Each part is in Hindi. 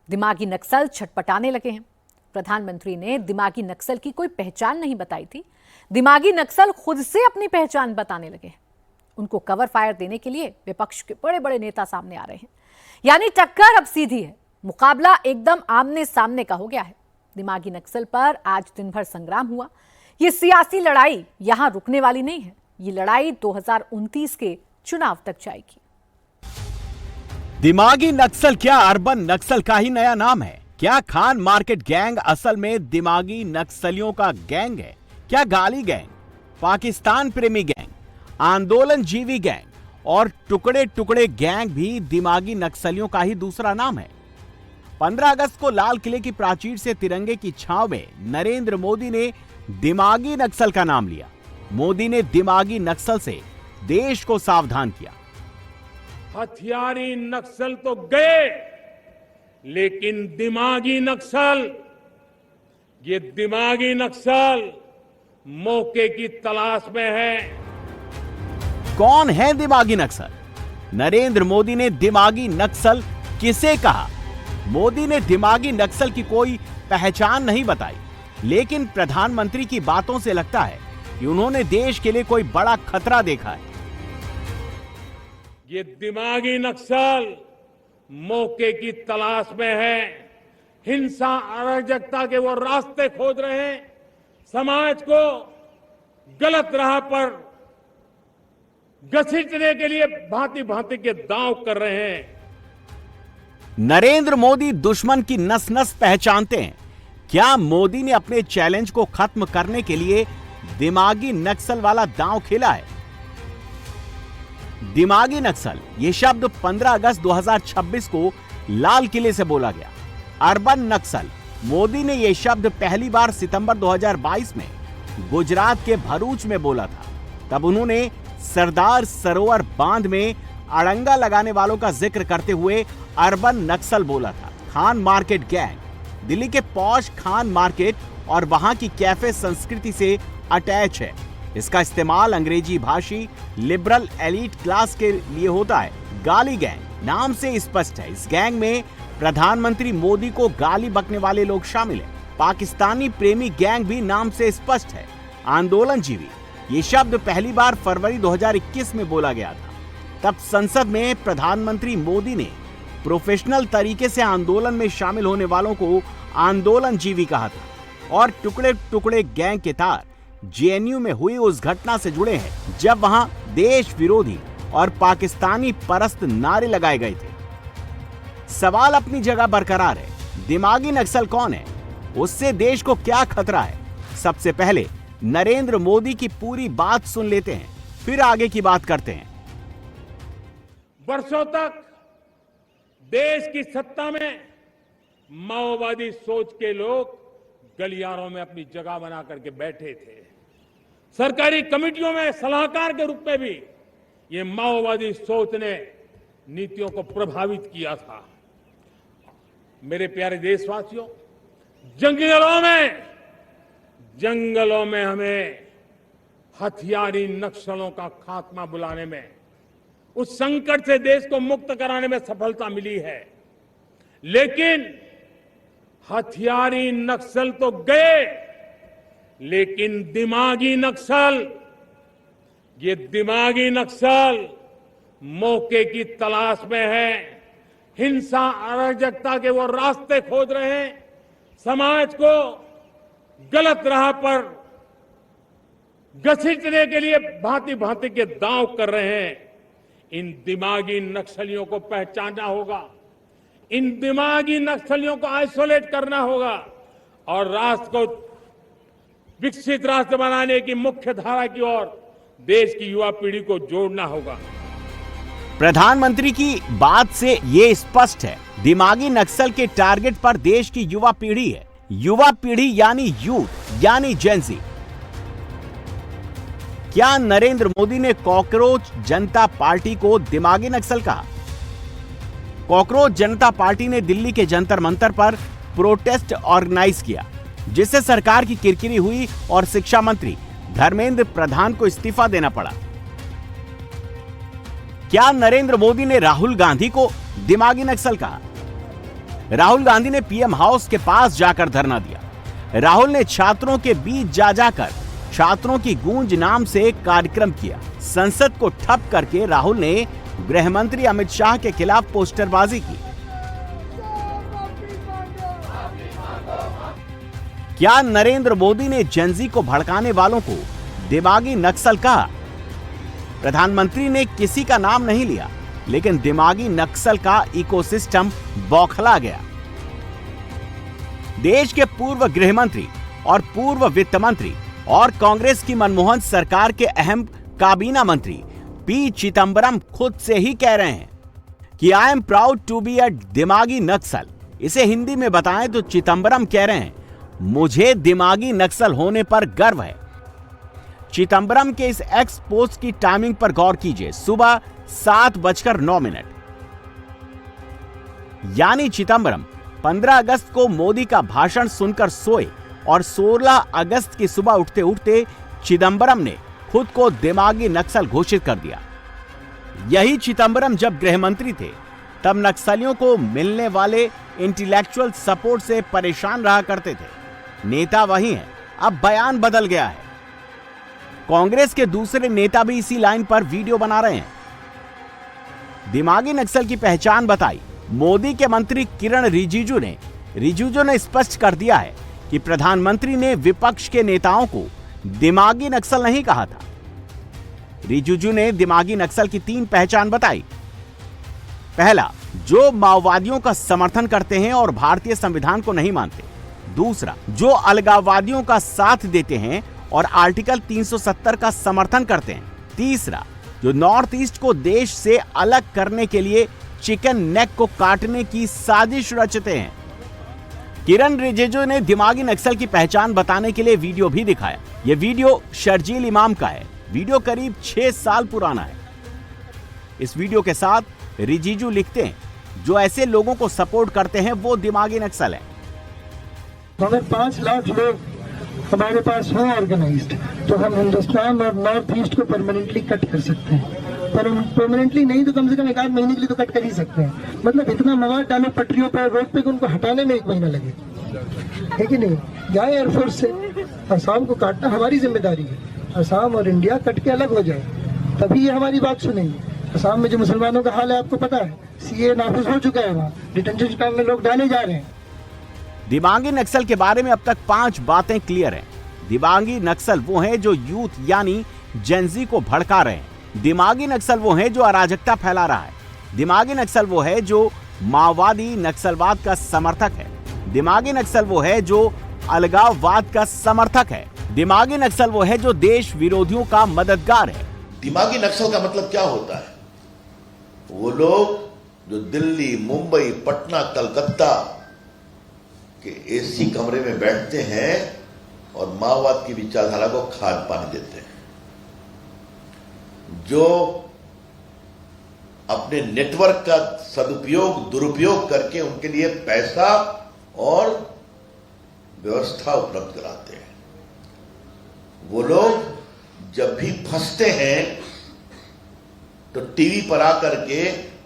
दिमागी नक्सल छटपटाने लगे हैं। प्रधानमंत्री ने दिमागी नक्सल की कोई पहचान नहीं बताई थी। दिमागी नक्सल खुद से अपनी पहचान बताने लगे हैं। उनको कवर फायर देने के लिए विपक्ष के बड़े बड़े नेता सामने आ रहे हैं। यानी टक्कर अब सीधी है, मुकाबला एकदम आमने सामने का हो गया है। दिमागी नक्सल पर आज दिन भर संग्राम हुआ। ये सियासी लड़ाई यहां रुकने वाली नहीं है। ये लड़ाई 2029 के चुनाव तक जाएगी। दिमागी नक्सल क्या अर्बन नक्सल का ही नया नाम है? क्या खान मार्केट गैंग असल में दिमागी नक्सलियों का गैंग है? क्या गाली गैंग, पाकिस्तान प्रेमी गैंग, आंदोलन जीवी गैंग और टुकड़े टुकड़े गैंग भी दिमागी नक्सलियों का ही दूसरा नाम है? 15 अगस्त को लाल किले की प्राचीर से तिरंगे की छांव में नरेंद्र मोदी ने दिमागी नक्सल का नाम लिया। मोदी ने दिमागी नक्सल से देश को सावधान किया। हथियारी नक्सल तो गए, लेकिन दिमागी नक्सल, ये दिमागी नक्सल मौके की तलाश में है। कौन है दिमागी नक्सल? नरेंद्र मोदी ने दिमागी नक्सल किसे कहा? मोदी ने दिमागी नक्सल की कोई पहचान नहीं बताई, लेकिन प्रधानमंत्री की बातों से लगता है कि उन्होंने देश के लिए कोई बड़ा खतरा देखा है। ये दिमागी नक्सल मौके की तलाश में है। हिंसा, अराजकता के वो रास्ते खोज रहे हैं। समाज को गलत राह पर घसीटने के लिए भांति भांति के दांव कर रहे हैं। नरेंद्र मोदी दुश्मन की नस नस पहचानते हैं। क्या मोदी ने अपने चैलेंज को खत्म करने के लिए दिमागी नक्सल वाला दांव खेला है? दिमागी नक्सल ये शब्द 15 अगस्त 2026 को लाल किले से बोला गया। अर्बन नक्सल, मोदी ने यह शब्द पहली बार सितंबर 2022 में गुजरात के भरूच में बोला था। तब उन्होंने सरदार सरोवर बांध में अड़ंगा लगाने वालों का जिक्र करते हुए अर्बन नक्सल बोला था। खान मार्केट गैंग दिल्ली के पॉश खान मार्केट और वहां की कैफे संस्कृति से अटैच है। इसका इस्तेमाल अंग्रेजी भाषी लिबरल एलीट क्लास के लिए होता है। गाली गैंग नाम से स्पष्ट है, इस गैंग में प्रधानमंत्री मोदी को गाली बकने वाले लोग शामिल हैं। पाकिस्तानी प्रेमी गैंग भी नाम से स्पष्ट है। आंदोलन जीवी ये शब्द पहली बार फरवरी 2021 में बोला गया था। तब संसद में प्रधानमंत्री मोदी ने प्रोफेशनल तरीके से आंदोलन में शामिल होने वालों को आंदोलन जीवी कहा था। और टुकड़े टुकड़े गैंग के तार जेएनयू में हुई उस घटना से जुड़े हैं जब वहां देश विरोधी और पाकिस्तानी परस्त नारे लगाए गए थे। सवाल अपनी जगह बरकरार है। दिमागी नक्सल कौन है? उससे देश को क्या खतरा है? सबसे पहले नरेंद्र मोदी की पूरी बात सुन लेते हैं, फिर आगे की बात करते हैं। वर्षों तक देश की सत्ता में माओवादी सोच के लोग गलियारों में अपनी जगह बना करके बैठे थे। सरकारी कमेटियों में सलाहकार के रूप में भी ये माओवादी सोच ने नीतियों को प्रभावित किया था। मेरे प्यारे देशवासियों, जंगलों में हमें हथियारी नक्सलों का खात्मा बुलाने में, उस संकट से देश को मुक्त कराने में सफलता मिली है। लेकिन हथियारी नक्सल तो गए, लेकिन दिमागी नक्सल, ये दिमागी नक्सल मौके की तलाश में है। हिंसा, अराजकता के वो रास्ते खोज रहे हैं। समाज को गलत राह पर घसीटने के लिए भांति भांति के दांव कर रहे हैं। इन दिमागी नक्सलियों को पहचानना होगा। इन दिमागी नक्सलियों को आइसोलेट करना होगा और राष्ट्र को विकसित राष्ट्र बनाने की मुख्य धारा की ओर देश की युवा पीढ़ी को जोड़ना होगा। प्रधानमंत्री की बात से ये स्पष्ट है, दिमागी नक्सल के टारगेट पर देश की युवा पीढ़ी है। युवा पीढ़ी यानी यूथ, यानी जेनजी। क्या नरेंद्र मोदी ने कॉकरोच जनता पार्टी को दिमागी नक्सल कहा? कॉकरोच जनता पार्टी ने दिल्ली के जंतर मंतर पर प्रोटेस्ट ऑर्गेनाइज किया, जिससे सरकार की किरकिरी हुई और शिक्षा मंत्री धर्मेंद्र प्रधान को इस्तीफा देना पड़ा। क्या नरेंद्र मोदी ने राहुल गांधी को दिमागी नक्सल कहा? राहुल गांधी ने पीएम हाउस के पास जाकर धरना दिया। राहुल ने छात्रों के बीच जाकर छात्रों की गूंज नाम से एक कार्यक्रम किया। संसद को ठप करके राहुल ने गृह मंत्री अमित शाह के खिलाफ पोस्टरबाजी की। क्या नरेंद्र मोदी ने जेनजी को भड़काने वालों को दिमागी नक्सल कहा? प्रधानमंत्री ने किसी का नाम नहीं लिया, लेकिन दिमागी नक्सल का इकोसिस्टम बौखला गया। देश के पूर्व गृह मंत्री और पूर्व वित्त मंत्री और कांग्रेस की मनमोहन सरकार के अहम काबीना मंत्री पी चिदम्बरम खुद से ही कह रहे हैं कि I am proud to be a दिमागी नक्सल। इसे हिंदी में बताएं तो चिदम्बरम कह रहे हैं, मुझे दिमागी नक्सल होने पर गर्व है। चिदम्बरम के इस एक्स पोस्ट की टाइमिंग पर गौर कीजिए, सुबह 7:09। यानी चिदम्बरम 15 अगस्त को मोदी का भाषण सुनकर सोए और 16 अगस्त की सुबह उठते उठते चिदम्बरम ने खुद को दिमागी नक्सल घोषित कर दिया। यही चिदम्बरम जब गृह मंत्री थे तब नक्सलियों को मिलने वाले इंटेलेक्चुअल सपोर्ट से परेशान रहा करते थे। नेता वही हैं, अब बयान बदल गया है। कांग्रेस के दूसरे नेता भी इसी लाइन पर वीडियो बना रहे हैं। दिमागी नक्सल की पहचान बताई मोदी के मंत्री किरण रिजिजू ने स्पष्ट कर दिया है कि प्रधानमंत्री ने विपक्ष के नेताओं को दिमागी नक्सल नहीं कहा था। रिजिजू ने दिमागी नक्सल की 3 पहचान बताई। पहला, जो माओवादियों का समर्थन करते हैं और भारतीय संविधान को नहीं मानते। दूसरा, जो अलगाववादियों का साथ देते हैं और आर्टिकल 370 का समर्थन करते हैं। तीसरा, जो नॉर्थ ईस्ट को देश से अलग करने के लिए चिकन नेक को काटने की साजिश रचते हैं। किरण रिजिजू ने दिमागी नक्सल की पहचान बताने के लिए वीडियो भी दिखाया। यह वीडियो शर्जील इमाम का है। वीडियो करीब 6 साल पुराना है। इस वीडियो के साथ रिजिजू लिखते हैं, जो ऐसे लोगों को सपोर्ट करते हैं वो दिमागी नक्सल है। अगर 5 लाख लोग हमारे पास हों ऑर्गेनाइज्ड, तो हम हिंदुस्तान और नॉर्थ ईस्ट को परमानेंटली कट कर सकते हैं। पर परमानेंटली नहीं तो कम से कम 1 महीने के लिए तो कट कर ही सकते हैं। मतलब इतना मवाद डालो पटरियों पर, रोड पे, उनको हटाने में 1 महीना लगे, है कि नहीं? जाए एयरफोर्स से, असम को काटना हमारी जिम्मेदारी है। असम और इंडिया कट के अलग हो जाए, तभी ये हमारी बात सुनेंगे। असम में जो मुसलमानों का हाल है आपको पता है, सीए नाफिज हो चुका है, वहाँ डिटेंशन कैंप में लोग डाले जा रहे हैं। दिमागी नक्सल के बारे में अब तक 5 बातें क्लियर हैं। दिमागी नक्सल वो हैं जो यूथ यानी जेनजी को भड़का रहे हैं। दिमागी नक्सल वो हैं जो अराजकता फैला रहा है। दिमागी नक्सल वो है जो माओवादी नक्सलवाद का समर्थक है। दिमागी नक्सल वो है जो अलगाववाद का समर्थक है। दिमागी नक्सल वो है जो देश विरोधियों का मददगार है। दिमागी नक्सल का मतलब क्या होता है? वो लोग जो दिल्ली, मुंबई, पटना, कलकत्ता के एसी कमरे में बैठते हैं और माओवाद की विचारधारा को खाद पानी देते हैं, जो अपने नेटवर्क का सदुपयोग दुरुपयोग करके उनके लिए पैसा और व्यवस्था उपलब्ध कराते हैं। वो लोग जब भी फंसते हैं तो टीवी पर आकर के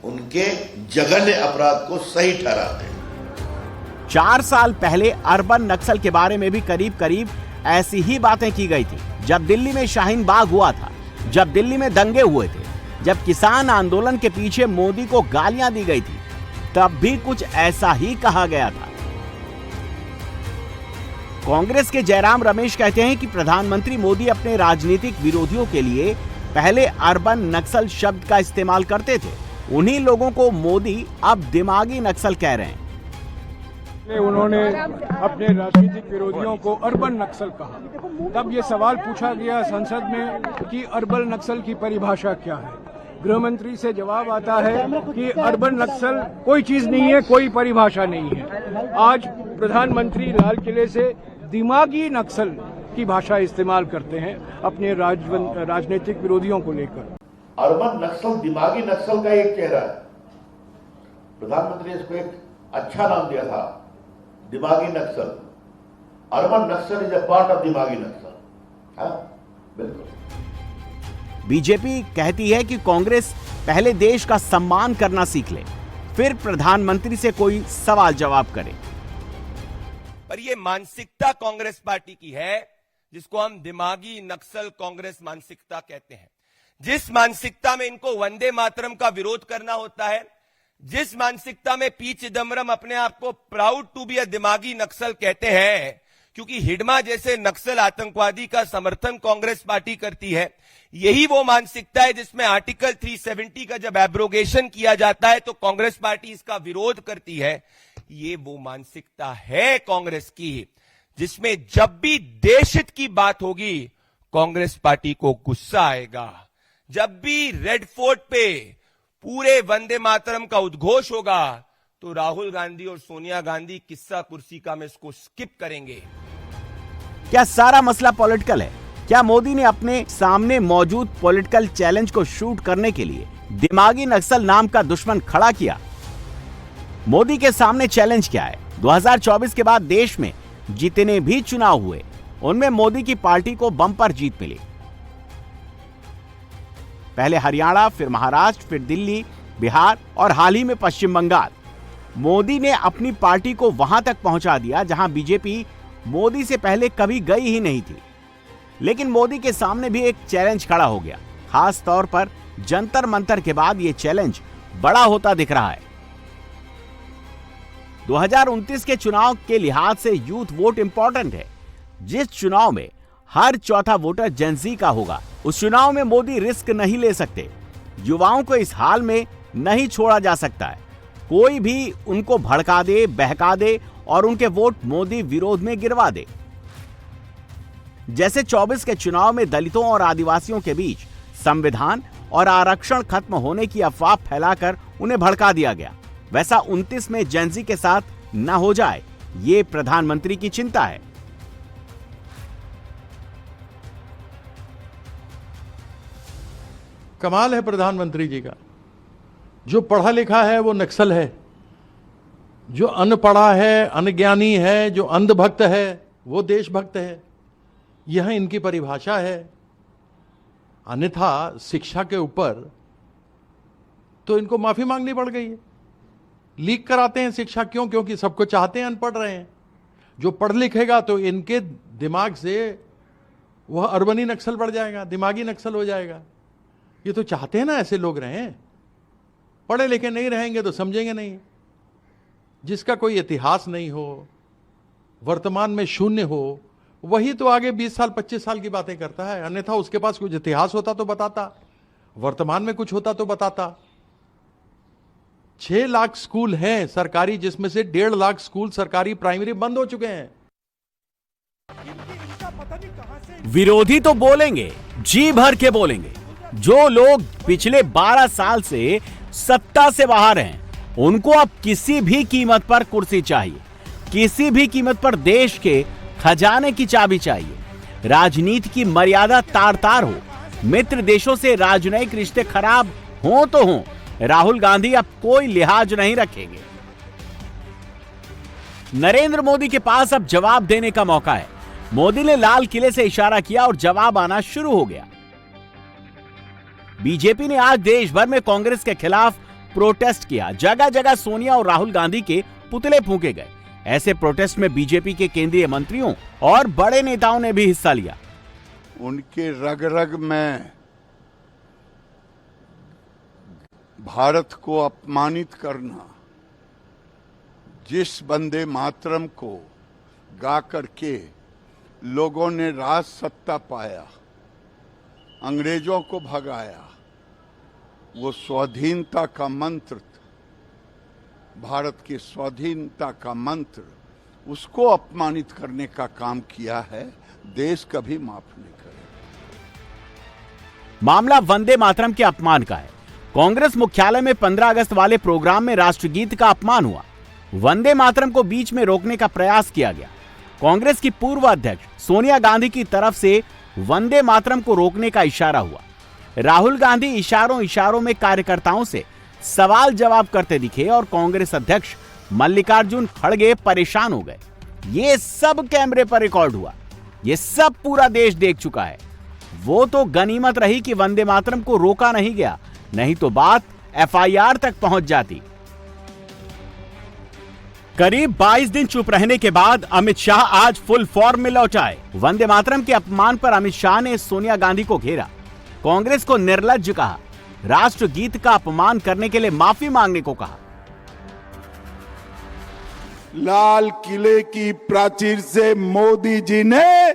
उनके जघन्य अपराध को सही ठहराते हैं। 4 साल पहले अर्बन नक्सल के बारे में भी करीब ऐसी ही बातें की गई थी। जब दिल्ली में शाहीन बाग हुआ था, जब दिल्ली में दंगे हुए थे, जब किसान आंदोलन के पीछे मोदी को गालियां दी गई थी, तब भी कुछ ऐसा ही कहा गया था। कांग्रेस के जयराम रमेश कहते हैं कि प्रधानमंत्री मोदी अपने राजनीतिक विरोधियों के लिए पहले अर्बन नक्सल शब्द का इस्तेमाल करते थे। उन्हीं लोगों को मोदी अब दिमागी नक्सल कह रहे हैं। उन्होंने अपने राजनीतिक विरोधियों को अर्बन नक्सल कहा। तब ये सवाल पूछा गया संसद में कि अर्बन नक्सल की परिभाषा क्या है। गृह मंत्री से जवाब आता है कि अर्बन नक्सल कोई चीज नहीं है, कोई परिभाषा नहीं है। आज प्रधानमंत्री लाल किले से दिमागी नक्सल की भाषा इस्तेमाल करते हैं अपने राजनीतिक विरोधियों को लेकर। अर्बन नक्सल दिमागी नक्सल का एक चेहरा है। प्रधानमंत्री ने इसको एक अच्छा नाम दिया था, दिमागी Naxal. Urban Naxal is a part of दिमागी नक्सल। हाँ, बिल्कुल। बीजेपी कहती है कि कांग्रेस पहले देश का सम्मान करना सीख ले। फिर प्रधानमंत्री से कोई सवाल जवाब करे। पर ये मानसिकता कांग्रेस पार्टी की है जिसको हम दिमागी नक्सल कांग्रेस मानसिकता कहते हैं। जिस मानसिकता में इनको वंदे मातरम का विरोध करना होता है, जिस मानसिकता में पी चिदम्बरम अपने आप को प्राउड टू बी अ दिमागी नक्सल कहते हैं, क्योंकि हिडमा जैसे नक्सल आतंकवादी का समर्थन कांग्रेस पार्टी करती है, यही वो मानसिकता है जिसमें आर्टिकल 370 का जब एब्रोगेशन किया जाता है तो कांग्रेस पार्टी इसका विरोध करती है। ये वो मानसिकता है कांग्रेस की जिसमें जब भी देश हित की बात होगी कांग्रेस पार्टी को गुस्सा आएगा। जब भी रेड फोर्ट पे पूरे वंदे मातरम का उद्घोष होगा तो राहुल गांधी और सोनिया गांधी किस्सा कुर्सी का में इसको स्किप करेंगे। क्या सारा मसला पॉलिटिकल है? क्या मोदी ने अपने सामने मौजूद पॉलिटिकल चैलेंज को शूट करने के लिए दिमागी नक्सल नाम का दुश्मन खड़ा किया? मोदी के सामने चैलेंज क्या है? 2024 के बाद देश में जितने भी चुनाव हुए उनमें मोदी की पार्टी को बम्पर जीत मिली। पहले हरियाणा, फिर महाराष्ट्र, फिर दिल्ली, बिहार और हाल ही में पश्चिम बंगाल। मोदी ने अपनी पार्टी को वहां तक पहुंचा दिया जहां बीजेपी मोदी से पहले कभी गई ही नहीं थी। लेकिन मोदी के सामने भी एक चैलेंज खड़ा हो गया। खास तौर पर जंतर मंतर के बाद यह चैलेंज बड़ा होता दिख रहा है। 2029 के चुनाव के लिहाज से यूथ वोट इंपॉर्टेंट है। जिस चुनाव में हर चौथा वोटर जेनजी का होगा, उस चुनाव में मोदी रिस्क नहीं ले सकते। युवाओं को इस हाल में नहीं छोड़ा जा सकता है। कोई भी उनको भड़का दे, बहका दे और उनके वोट मोदी विरोध में गिरवा दे। जैसे 24 के चुनाव में दलितों और आदिवासियों के बीच संविधान और आरक्षण खत्म होने की अफवाह फैलाकर उन्हें भड़का दिया गया, वैसा 29 में जेनजी के साथ न हो जाए, ये प्रधानमंत्री की चिंता है। कमाल है प्रधानमंत्री जी का। जो पढ़ा लिखा है वो नक्सल है, जो अनपढ़ा है, अनज्ञानी है, जो अंधभक्त है वो देशभक्त है। यह इनकी परिभाषा है। अन्यथा शिक्षा के ऊपर तो इनको माफी मांगनी पड़ गई है। लीक कराते हैं शिक्षा, क्यों? क्योंकि सबको चाहते हैं अनपढ़ रहे हैं। जो पढ़ लिखेगा तो इनके दिमाग से वह अर्बनी नक्सल बढ़ जाएगा, दिमागी नक्सल हो जाएगा। ये तो चाहते हैं ना ऐसे लोग रहें। पढ़े लिखे नहीं रहेंगे तो समझेंगे नहीं। जिसका कोई इतिहास नहीं हो, वर्तमान में शून्य हो, वही तो आगे 20 साल 25 साल की बातें करता है। अन्यथा उसके पास कुछ इतिहास होता तो बताता, वर्तमान में कुछ होता तो बताता। 6 लाख स्कूल हैं सरकारी, जिसमें से 1.5 लाख स्कूल सरकारी प्राइमरी बंद हो चुके हैं। विरोधी तो बोलेंगे, जी भर के बोलेंगे। जो लोग पिछले 12 साल से सत्ता से बाहर हैं, उनको अब किसी भी कीमत पर कुर्सी चाहिए, किसी भी कीमत पर देश के खजाने की चाबी चाहिए। राजनीति की मर्यादा तार तार हो, मित्र देशों से राजनयिक रिश्ते खराब हो तो हो, राहुल गांधी अब कोई लिहाज नहीं रखेंगे। नरेंद्र मोदी के पास अब जवाब देने का मौका है। मोदी ने लाल किले से इशारा किया और जवाब आना शुरू हो गया। बीजेपी ने आज देश भर में कांग्रेस के खिलाफ प्रोटेस्ट किया। जगह जगह सोनिया और राहुल गांधी के पुतले फूंके गए। ऐसे प्रोटेस्ट में बीजेपी के केंद्रीय मंत्रियों और बड़े नेताओं ने भी हिस्सा लिया। उनके रग रग में भारत को अपमानित करना, जिस वंदे मातरम को गा करके लोगों ने राज सत्ता पाया, अंग्रेजों को भगाया, वो स्वाधीनता का मंत्र, भारत की स्वाधीनता का मंत्र, उसको अपमानित करने का काम किया है। देश कभी माफ नहीं करेगा। मामला वंदे मातरम के अपमान का है। कांग्रेस मुख्यालय में 15 अगस्त वाले प्रोग्राम में राष्ट्रगीत का अपमान हुआ। वंदे मातरम को बीच में रोकने का प्रयास किया गया। कांग्रेस की पूर्व अध्यक्ष सोनिया गांधी की तरफ से वंदे मातरम को रोकने का इशारा हुआ। राहुल गांधी इशारों में कार्यकर्ताओं से सवाल जवाब करते दिखे और कांग्रेस अध्यक्ष मल्लिकार्जुन खड़गे परेशान हो गए। ये सब कैमरे पर रिकॉर्ड हुआ। ये सब पूरा देश देख चुका है। वो तो गनीमत रही कि वंदे मातरम को रोका नहीं गया, नहीं तो बात FIR तक पहुंच जाती। करीब 22 दिन चुप रहने के बाद अमित शाह आज फुल फॉर्म में लौट आए। वंदे मातरम के अपमान पर अमित शाह ने सोनिया गांधी को घेरा, कांग्रेस को निर्लज्ज कहा, राष्ट्रगीत का अपमान करने के लिए माफी मांगने को कहा। लाल किले की प्राचीर से मोदी जी ने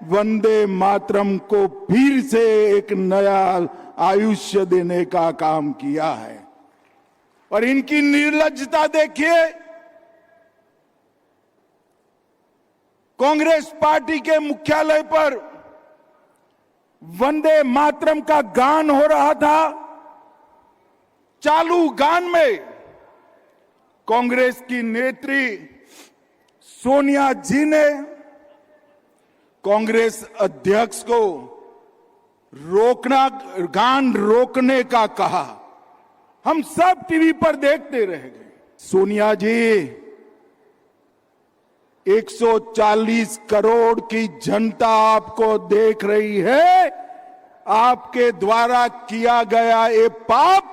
वंदे मातरम को फिर से एक नया आयुष्य देने का काम किया है। और इनकी निर्लज्जता देखिए, कांग्रेस पार्टी के मुख्यालय पर वंदे मातरम का गान हो रहा था। चालू गान में कांग्रेस की नेत्री सोनिया जी ने कांग्रेस अध्यक्ष को गान रोकने का कहा। हम सब टीवी पर देखते रह गए। सोनिया जी, 140 करोड़ की जनता आपको देख रही है। आपके द्वारा किया गया ये पाप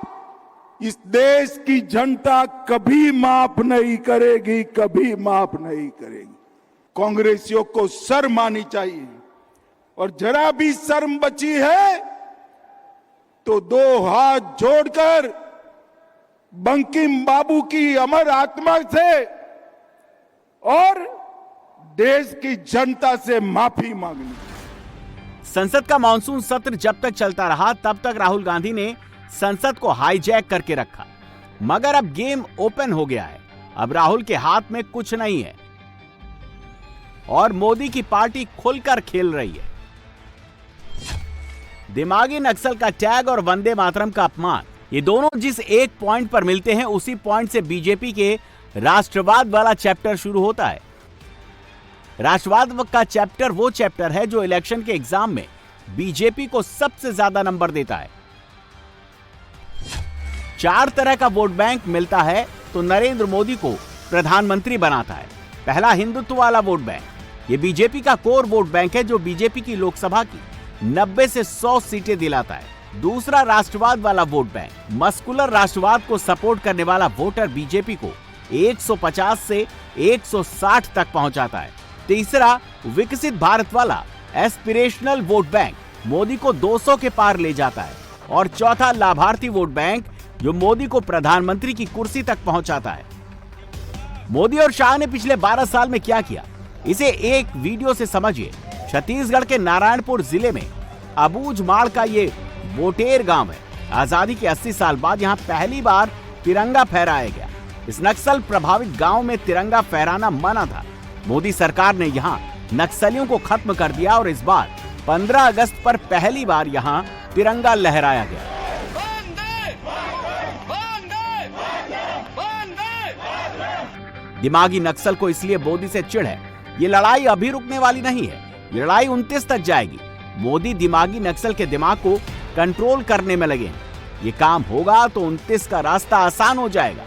इस देश की जनता कभी माफ नहीं करेगी, कभी माफ नहीं करेगी। कांग्रेसियों को शर्म आनी चाहिए, और जरा भी शर्म बची है तो दो हाथ जोड़कर बंकिम बाबू की अमर आत्मा से और देश की जनता से माफी मांगनी। संसद का मानसून सत्र जब तक चलता रहा तब तक राहुल गांधी ने संसद को हाईजैक करके रखा, मगर अब गेम ओपन हो गया है। अब राहुल के हाथ में कुछ नहीं है और मोदी की पार्टी खुलकर खेल रही है। दिमागी नक्सल का टैग और वंदे मातरम का अपमान, ये दोनों जिस एक पॉइंट पर मिलते हैं उसी पॉइंट से बीजेपी के राष्ट्रवाद वाला चैप्टर शुरू होता है। राष्ट्रवाद का चैप्टर वो चैप्टर है जो इलेक्शन के एग्जाम में बीजेपी को सबसे ज्यादा नंबर देता है। 4 तरह का वोट बैंक मिलता है तो नरेंद्र मोदी को प्रधानमंत्री बनाता है। पहला हिंदुत्व वाला वोट बैंक, ये बीजेपी का कोर वोट बैंक है जो बीजेपी की लोकसभा की 90 से 100 सीटें दिलाता है। दूसरा राष्ट्रवाद वाला वोट बैंक, मस्कुलर राष्ट्रवाद को सपोर्ट करने वाला वोटर बीजेपी को 150 से 160 तक पहुंचाता है। तीसरा विकसित भारत वाला एस्पिरेशनल वोट बैंक मोदी को 200 के पार ले जाता है। और चौथा लाभार्थी वोट बैंक जो मोदी को प्रधानमंत्री की कुर्सी तक पहुंचाता है। मोदी और शाह ने पिछले 12 साल में क्या किया, इसे एक वीडियो से समझिए। छत्तीसगढ़ के नारायणपुर जिले में अबूझमाड़ का ये बोटेर गांव है। आजादी के 80 साल बाद यहाँ पहली बार तिरंगा फहराया गया। इस नक्सल प्रभावित गांव में तिरंगा फहराना मना था। मोदी सरकार ने यहाँ नक्सलियों को खत्म कर दिया और इस बार 15 अगस्त पर पहली बार यहाँ तिरंगा लहराया गया। दिमागी नक्सल को इसलिए मोदी से चिढ़ है। ये लड़ाई अभी रुकने वाली नहीं है, ये लड़ाई 29 तक जाएगी। मोदी दिमागी नक्सल के दिमाग को कंट्रोल करने में लगे हैं। ये काम होगा तो 29 का रास्ता आसान हो जाएगा।